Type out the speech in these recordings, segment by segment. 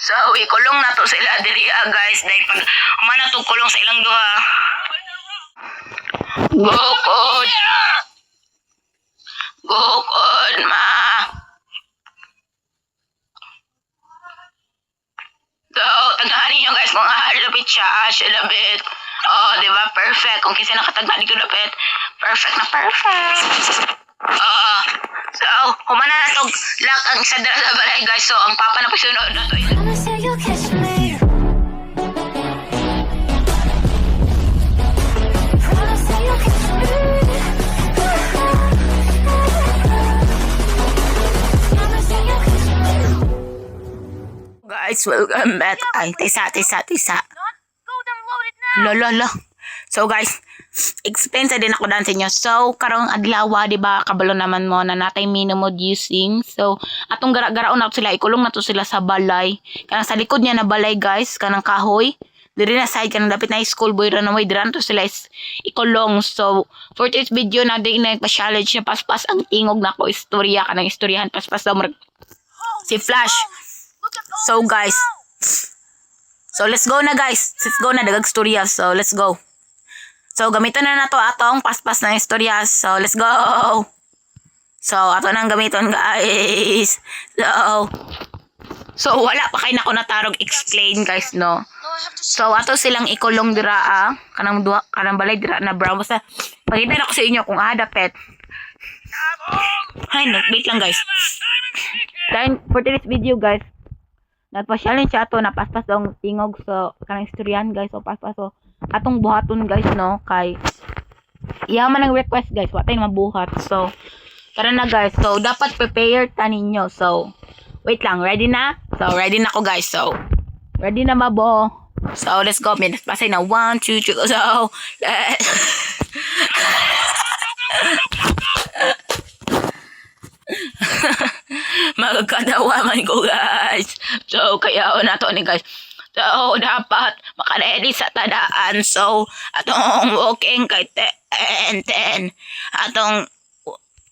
So, ikulong na to sila diri guys. Dahil pag humana to kulong sa ilang duha. Gukod. Gukod, ma. So, taghanin nyo guys kung halapit siya lapit. Oh, di ba? Perfect. Kung kinsa nakataghan di ko lapit. Perfect na perfect. So, humana na to lock ang isa dala sa balay guys. So, ang papa na pasunod na to. Guys, welcome back. Ay, tisa. Lolo. So guys, explain sa din ako dan sa inyo. So, karong adlaw, di ba, kabalo naman mo na natay minimum using. So, atong gara-garaon na sila, ikulong na to sila sa balay. Kanang sa likod niya na balay guys, kanang kahoy. Diri na side, kanang dapit na school boy ranaway, diran to sila is ikulong. So, for this video na din na pa-challenge na paspas ang tingog na ko istorya, kanang istoryahan paspas daw si Flash. So guys, so let's go na guys. Let's go na dagag storya. So let's go. So gamiton na nato atong paspas na istorya. So let's go. So ato nang gamiton guys. So wala pa kay nako natarog explain guys no. So ato silang ikulong dira kanang duha kanang balay dira na brown sa. Pakita na ko sa inyo kung dapet. Hay no, wait lang guys. Then for this video guys, nagpa-challenge siya ato na paspas daw tingog so kanang istoryan guys. So paspas so atong buhaton guys no kay iya man ang request guys wa tay mabuhat. So tara na guys. So dapat prepare ta ninyo. So wait lang, ready na? So ready na ko guys. So ready na mabo. So let's go. May pasay na 1 2 3 so magkadawa man ko guys. So kaya na to ni guys. So dapat makaredy sa tadaan. So atong walking kay 10 atong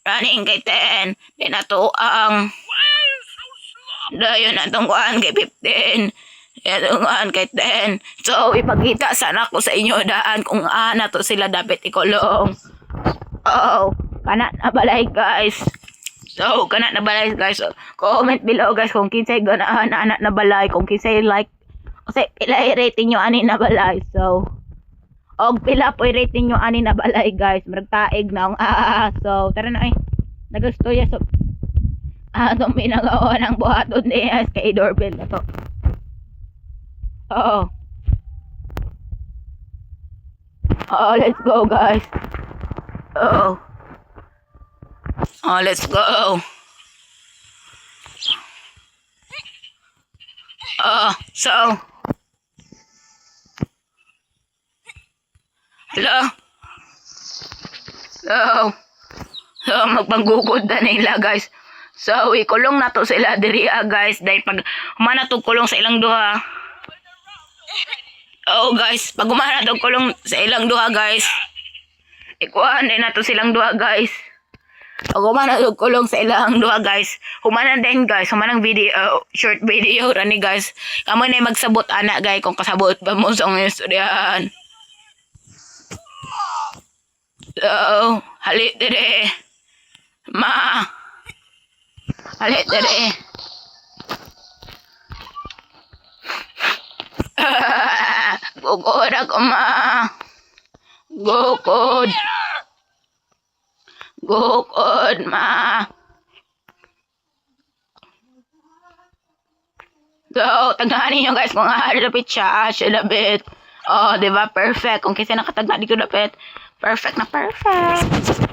running kay 10 then ato ang dayon atong kuan kay 15 atong kuan kay 10. So ipakita sana ko sa inyo daan kung na to sila dapat ikulong. Kana na balay guys. So, kana na balay guys. So, comment below guys kung kinsay ganahan anak na balay. Kung kinsay like. Kasi pila i-rating nyo ani na balay. So, og pila po i-rating nyo ani na balay guys. Maragtaig na ang So, tara na nagastorya. So, itong pinagawa ng buhaton niya kay doorbell na to. Let's go guys. Let's go. So. Hello. So, magpanggugod na nila guys. So, ikulong na to sila diri guys. Dahil pag humana to kulong sa ilang duha. Guys, pag humana to kulong sa ilang duha guys. Ikuhan din na to silang duha guys. Pag humana to kulong sa ilang duha guys. Humana din guys. Humanang video, short video rani guys. Kamu na magsabot anak guys kung kasabot ba mo sa istoryahan. So, halit dire. Ma. Halit dire. Gugod ako ma. Gugod ma. So, taghanin nyo guys kung halapit siya lapit. Di ba? Perfect. Kung kasi nakataghan di ko lapit. Perfect na perfect.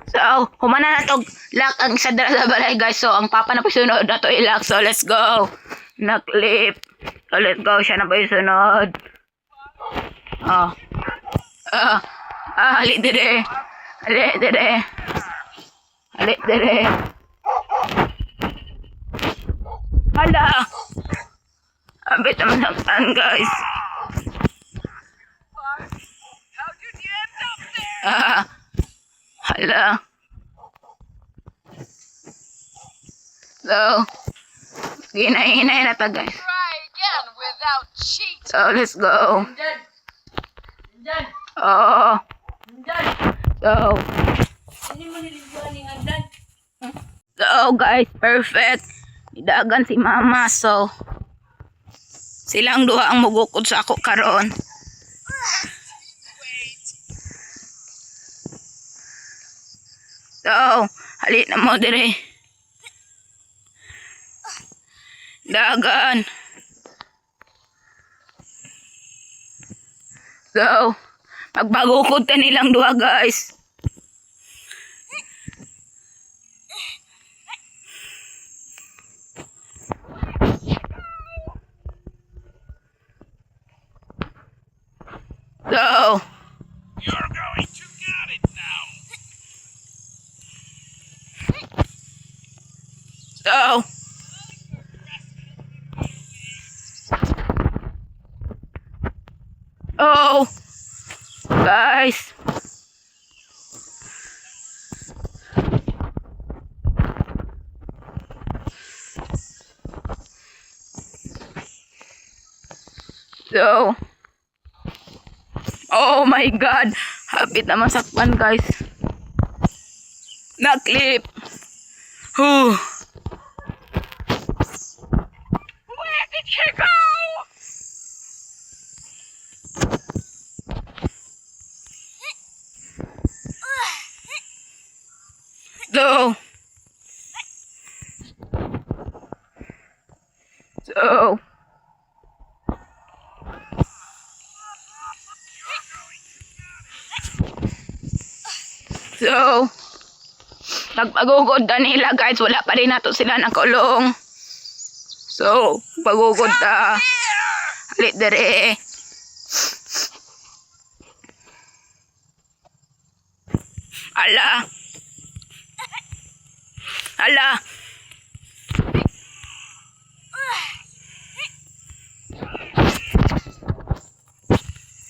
So, humana na to lock ang isa dala sa balay guys. So, ang papa na pasunod na to ilock. So, let's go. Na-clip. So, let's go. Siya na pasunod. Halit dire. Halit dire. Halit dire. Hala. Abit naman ang guys. Hala. So, Ginay-inay na ta guys. Try again without cheat. So let's go. Dyan. Dyan. Oh. Dyan. So, Hindi mo niliguan ni Andan. so guys, perfect. Idagan si mama. So, silang duha ang mugukod sa ako karon. So, halit na mo dire. Dagan. So, pagbagukod ta nilang duha guys. So, You're going to get it now. so, oh, guys. So, oh my God. Hapit na masakpan, guys. Na-clip. Whew. Where did she go? So, so, so, nagpagugod na nila guys, wala pa rin nato sila nakulong. So, pagugod na. Halit dere. Ala. Ala.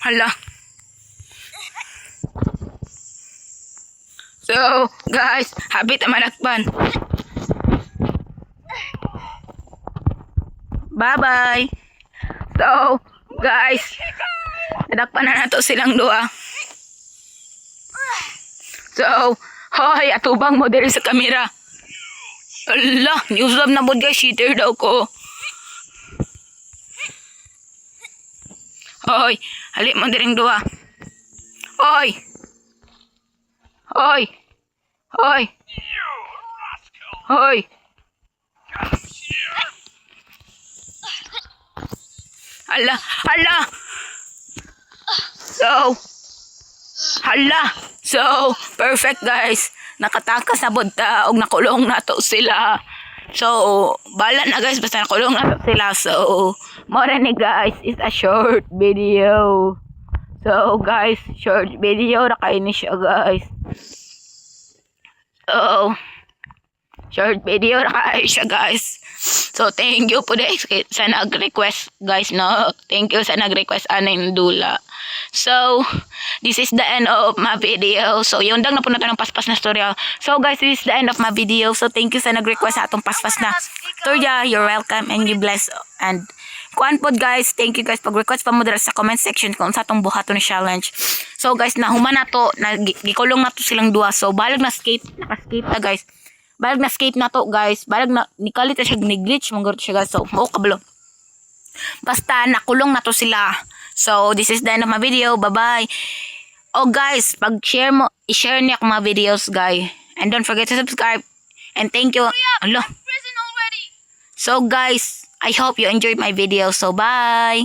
Hala. So, guys, habit na manakpan. Bye-bye. So, guys, nadakpan na nato silang duha. So, hoy, atubang mo diri sa kamera. Allah, newsab na bod guys, cheater daw ko. Hoy, hali mo diring duha. Hoy. Hoy. Hoy. You rascal. Hoy. Come here. Hala, hala. So, hala. So, perfect guys. Nakatakas na budta og nakulong na to sila. So, bala na guys basta nakulong na to sila. So, more ni guys is a short video. So, guys, short video na kayo ni siya guys. So, short video na kayo siya guys. So, thank you po sa nag-request guys, no? Thank you sa nag-request aning dula. So, this is the end of my video. So, yun lang na po natin ng paspas na storya. So, guys, this is the end of my video. So, thank you sa nag-request sa atong paspas na storya. You're welcome and you bless. And, kuan pod guys, thank you guys. Pag-request pa mo dira sa comment section kung sa atong buhaton na challenge. So, guys, nahuman na to. Gikulong na to silang duha. So, balag na skate. Naka-skate na guys. Balag na skate na to guys. Balag na, nikalit na siya, ni-glitch. Manggarot siya guys. So, mao kabalo. Basta, nakulong na to sila. So, this is the end of my video. Bye-bye. Oh, guys, pag-share mo, i-share niya ang mga videos, guys. And don't forget to subscribe. And thank you. Hello. Prison already. So, guys, I hope you enjoyed my video. So, bye.